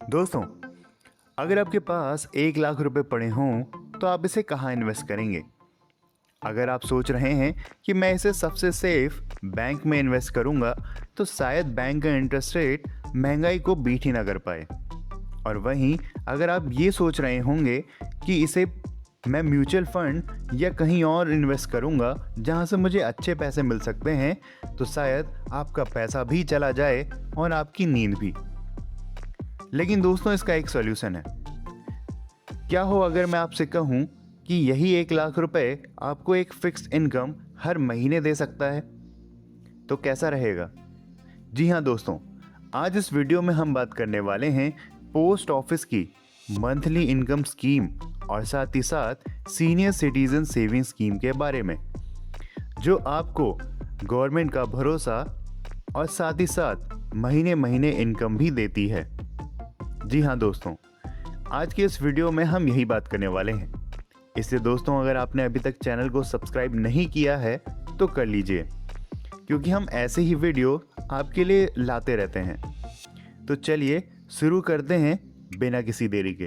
दोस्तों, अगर आपके पास 1 लाख रुपए पड़े हों तो आप इसे कहाँ इन्वेस्ट करेंगे? अगर आप सोच रहे हैं कि मैं इसे सबसे सेफ बैंक में इन्वेस्ट करूंगा, तो शायद बैंक का इंटरेस्ट रेट महंगाई को बीट ही ना कर पाए। और वहीं अगर आप ये सोच रहे होंगे कि इसे मैं म्यूचुअल फंड या कहीं और इन्वेस्ट करूंगा जहां से मुझे अच्छे पैसे मिल सकते हैं, तो शायद आपका पैसा भी चला जाए और आपकी नींद भी। लेकिन दोस्तों, इसका एक सॉल्यूशन है। क्या हो अगर मैं आपसे कहूं कि यही 1 लाख रुपए आपको एक फिक्स्ड इनकम हर महीने दे सकता है? तो कैसा रहेगा? जी हाँ दोस्तों, आज इस वीडियो में हम बात करने वाले हैं पोस्ट ऑफिस की मंथली इनकम स्कीम और साथ ही साथ सीनियर सिटीजन सेविंग स्कीम के बारे में, जो आपको गवर्नमेंट का भरोसा और साथ ही साथ महीने महीने इनकम भी देती है। जी हाँ दोस्तों, आज के इस वीडियो में हम यही बात करने वाले हैं। इसलिए दोस्तों, अगर आपने अभी तक चैनल को सब्सक्राइब नहीं किया है तो कर लीजिए, क्योंकि हम ऐसे ही वीडियो आपके लिए लाते रहते हैं। तो चलिए शुरू करते हैं बिना किसी देरी के।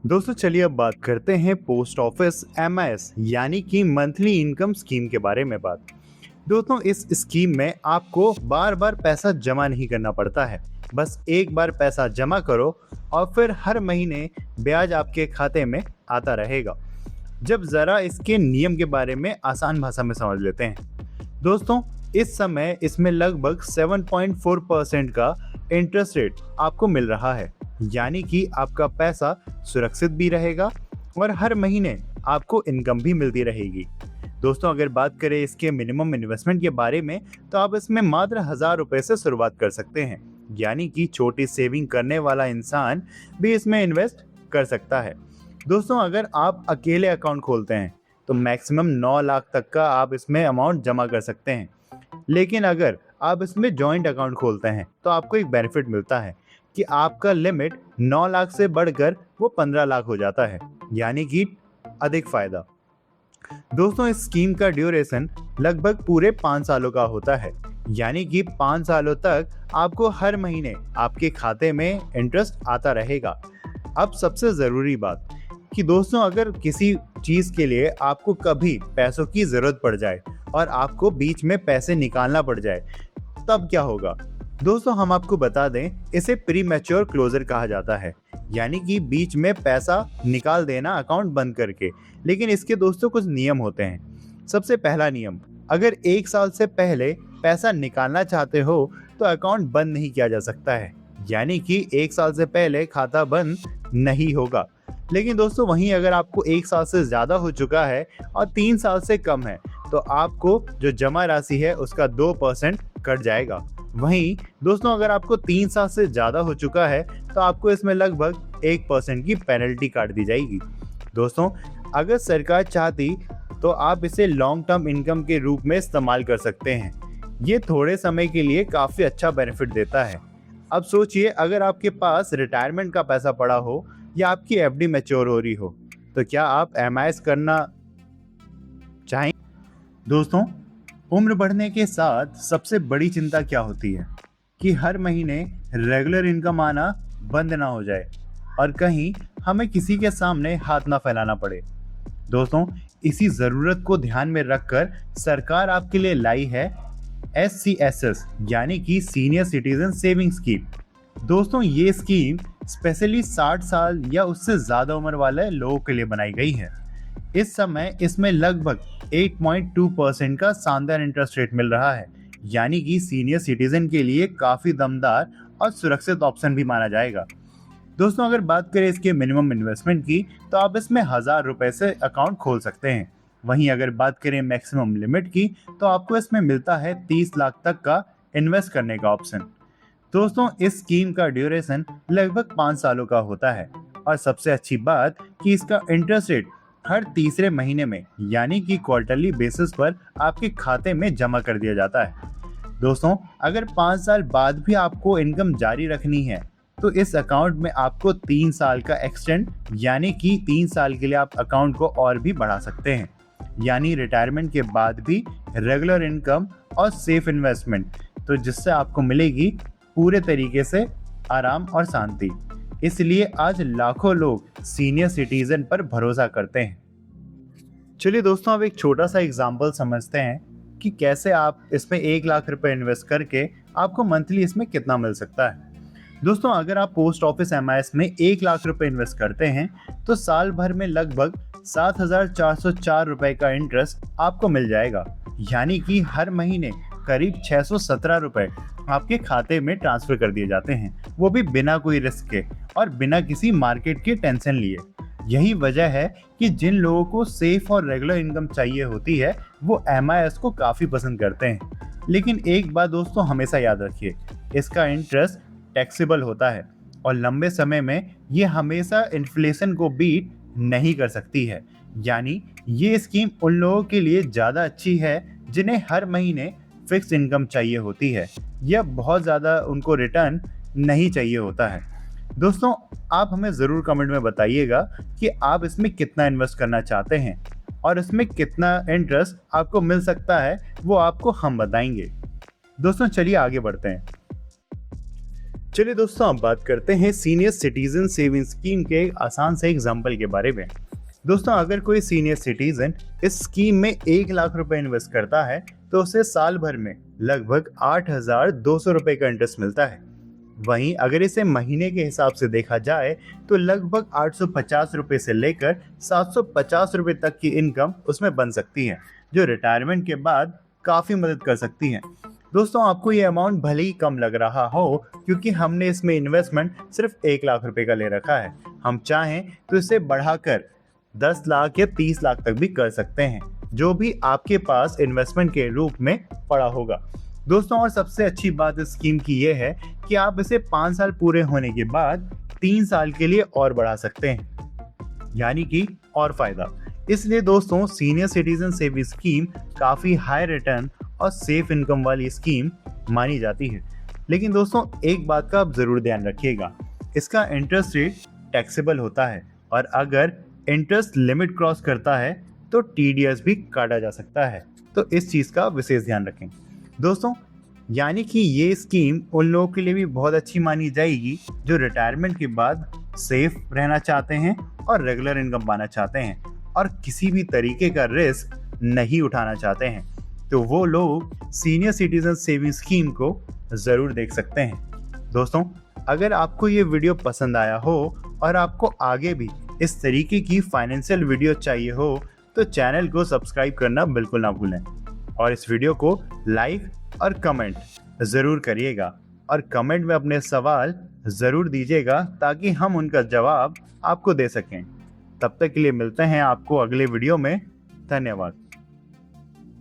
दोस्तों, चलिए अब बात करते हैं पोस्ट ऑफिस MIS यानी कि मंथली इनकम स्कीम के बारे में बात। दोस्तों, इस स्कीम में आपको बार बार पैसा जमा नहीं करना पड़ता है। बस एक बार पैसा जमा करो और फिर हर महीने ब्याज आपके खाते में आता रहेगा। जब ज़रा इसके नियम के बारे में आसान भाषा में समझ लेते हैं। दोस्तों, इस समय इसमें लगभग 7.4% का इंटरेस्ट रेट आपको मिल रहा है, यानी कि आपका पैसा सुरक्षित भी रहेगा और हर महीने आपको इनकम भी मिलती रहेगी। दोस्तों, अगर बात करें इसके मिनिमम इन्वेस्टमेंट के बारे में, तो आप इसमें मात्र 1000 रुपये से शुरुआत कर सकते हैं, यानी कि छोटी सेविंग करने वाला इंसान भी इसमें इन्वेस्ट कर सकता है। दोस्तों, अगर आप अकेले अकाउंट खोलते हैं तो मैक्सिमम 9 लाख तक का आप इसमें अमाउंट जमा कर सकते हैं। लेकिन अगर आप इसमें जॉइंट अकाउंट खोलते हैं तो आपको एक बेनिफिट मिलता है कि आपका लिमिट 9 लाख से बढ़कर वो 15 लाख हो जाता है, यानी कि अधिक फायदा। दोस्तों, इस स्कीम का ड्यूरेशन लगभग पूरे 5 सालों का होता है, यानी कि 5 सालों तक आपको हर महीने आपके खाते में इंटरेस्ट आता रहेगा। अब सबसे ज़रूरी बात कि दोस्तों, अगर किसी चीज़ के लिए आपको कभी पैसों की ज़रूरत पड़ जाए और आपको बीच में पैसे निकालना पड़ जाए, तब क्या होगा? दोस्तों, हम आपको बता दें, इसे प्री मैच्योर क्लोजर कहा जाता है, यानी कि बीच में पैसा निकाल देना अकाउंट बंद करके। लेकिन इसके दोस्तों कुछ नियम होते हैं। सबसे पहला नियम, अगर 1 साल से पहले पैसा निकालना चाहते हो तो अकाउंट बंद नहीं किया जा सकता है, यानी कि 1 साल से पहले खाता बंद नहीं होगा। लेकिन दोस्तों, वहीं अगर आपको 1 साल से ज़्यादा हो चुका है और 3 साल से कम है, तो आपको जो जमा राशि है उसका 2% कट जाएगा। वहीं दोस्तों, अगर आपको 3 साल से ज़्यादा हो चुका है तो आपको इसमें लगभग 1% की पेनल्टी काट दी जाएगी। दोस्तों, अगर सरकार चाहती तो आप इसे लॉन्ग टर्म इनकम के रूप में इस्तेमाल कर सकते हैं। ये थोड़े समय के लिए काफ़ी अच्छा बेनिफिट देता है। अब सोचिए, अगर आपके पास रिटायरमेंट का पैसा पड़ा हो या आपकी FD मैच्योर हो रही हो, तो क्या आप MIS करना चाहें? दोस्तों, उम्र बढ़ने के साथ सबसे बड़ी चिंता क्या होती है कि हर महीने रेगुलर इनकम आना बंद ना हो जाए और कहीं हमें किसी के सामने हाथ ना फैलाना पड़े। दोस्तों, इसी ज़रूरत को ध्यान में रखकर सरकार आपके लिए लाई है SCSS यानी कि सीनियर सिटीजन सेविंग स्कीम। दोस्तों, ये स्कीम स्पेशली 60 साल या उससे ज़्यादा उम्र वाले लोगों के लिए बनाई गई है। इस समय इसमें लगभग 8.2% का शानदार इंटरेस्ट रेट मिल रहा है, यानी कि सीनियर सिटीजन के लिए काफ़ी दमदार और सुरक्षित ऑप्शन भी माना जाएगा। दोस्तों, अगर बात करें इसके मिनिमम इन्वेस्टमेंट की, तो आप इसमें 1000 रुपये से अकाउंट खोल सकते हैं। वहीं अगर बात करें मैक्सिमम लिमिट की, तो आपको इसमें मिलता है 30 लाख तक का इन्वेस्ट करने का ऑप्शन। दोस्तों, इस स्कीम का ड्यूरेशन लगभग 5 सालों का होता है और सबसे अच्छी बात कि इसका इंटरेस्ट रेट हर तीसरे महीने में, यानी कि क्वार्टरली बेसिस पर आपके खाते में जमा कर दिया जाता है। दोस्तों, अगर 5 साल बाद भी आपको इनकम जारी रखनी है, तो इस अकाउंट में आपको 3 साल का एक्सटेंड, यानी कि 3 साल के लिए आप अकाउंट को और भी बढ़ा सकते हैं, यानी रिटायरमेंट के बाद भी रेगुलर इनकम और सेफ इन्वेस्टमेंट, तो जिससे आपको मिलेगी पूरे तरीके से आराम और शांति। इसलिए आज लाखों लोग सीनियर सिटीजन पर भरोसा करते हैं। चलिए दोस्तों, अब एक छोटा सा एग्जाम्पल समझते हैं कि कैसे आप इसमें 1 लाख रुपए इन्वेस्ट करके आपको मंथली इसमें कितना मिल सकता है। दोस्तों, अगर आप पोस्ट ऑफिस MIS में 1 लाख रुपए इन्वेस्ट करते हैं तो साल भर में लगभग 7,404 रुपए का इंटरेस्ट आपको मिल जाएगा। यानी कि हर महीने करीब 617 रुपए आपके खाते में ट्रांसफर कर दिए जाते हैं, वो भी बिना कोई रिस्क के और बिना किसी मार्केट की टेंशन लिए। यही वजह है कि जिन लोगों को सेफ और रेगुलर इनकम चाहिए होती है वो MIS को काफ़ी पसंद करते हैं। लेकिन एक बात दोस्तों हमेशा याद रखिए, इसका इंटरेस्ट टैक्सेबल होता है और लंबे समय में ये हमेशा इन्फ्लेशन को बीट नहीं कर सकती है। यानी ये स्कीम उन लोगों के लिए ज़्यादा अच्छी है जिन्हें हर महीने फिक्स इनकम चाहिए होती है या बहुत ज़्यादा उनको रिटर्न नहीं चाहिए होता है। दोस्तों, आप हमें ज़रूर कमेंट में बताइएगा कि आप इसमें कितना इन्वेस्ट करना चाहते हैं और इसमें कितना इंटरेस्ट आपको मिल सकता है, वो आपको हम बताएंगे। दोस्तों, चलिए आगे बढ़ते हैं। चलिए दोस्तों, अब बात करते हैं सीनियर सिटीजन सेविंग स्कीम के एक आसान से एग्जाम्पल के बारे में। दोस्तों, अगर कोई सीनियर सिटीजन इस स्कीम में 1 लाख रुपए इन्वेस्ट करता है तो उसे साल भर में लगभग 8,200 रुपए का इंटरेस्ट मिलता है। वहीं अगर इसे महीने के हिसाब से देखा जाए तो लगभग 850 रुपए से लेकर 750 रुपए तक की इनकम उसमें बन सकती है, जो रिटायरमेंट के बाद काफ़ी मदद कर सकती है। दोस्तों, आपको ये अमाउंट भले ही कम लग रहा हो क्योंकि हमने इसमें इन्वेस्टमेंट सिर्फ 1 लाख रुपए का ले रखा है। हम चाहें तो इसे बढ़ाकर 10 लाख या 30 लाख तक भी कर सकते हैं, जो भी आपके पास इन्वेस्टमेंट के रूप में पड़ा होगा। दोस्तों, और सबसे अच्छी बात इस स्कीम की ये है कि आप इसे 5 साल पूरे होने के बाद 3 साल के लिए और बढ़ा सकते हैं, यानी कि और फायदा। इसलिए दोस्तों, सीनियर सिटीजन सेविंग स्कीम काफ़ी हाई रिटर्न और सेफ इनकम वाली स्कीम मानी जाती है। लेकिन दोस्तों, एक बात का आप ज़रूर ध्यान रखिएगा, इसका इंटरेस्ट रेट टैक्सेबल होता है और अगर इंटरेस्ट लिमिट क्रॉस करता है तो TDS भी काटा जा सकता है। तो इस चीज़ का विशेष ध्यान रखें दोस्तों। यानी कि ये स्कीम उन लोगों के लिए भी बहुत अच्छी मानी जाएगी जो रिटायरमेंट के बाद सेफ रहना चाहते हैं और रेगुलर इनकम पाना चाहते हैं और किसी भी तरीके का रिस्क नहीं उठाना चाहते हैं। तो वो लोग सीनियर सिटीजन सेविंग स्कीम को ज़रूर देख सकते हैं। दोस्तों, अगर आपको ये वीडियो पसंद आया हो और आपको आगे भी इस तरीके की फाइनेंशियल वीडियो चाहिए हो तो चैनल को सब्सक्राइब करना बिल्कुल ना भूलें और इस वीडियो को लाइक और कमेंट ज़रूर करिएगा और कमेंट में अपने सवाल ज़रूर दीजिएगा ताकि हम उनका जवाब आपको दे सकें। तब तक के लिए मिलते हैं आपको अगले वीडियो में। धन्यवाद।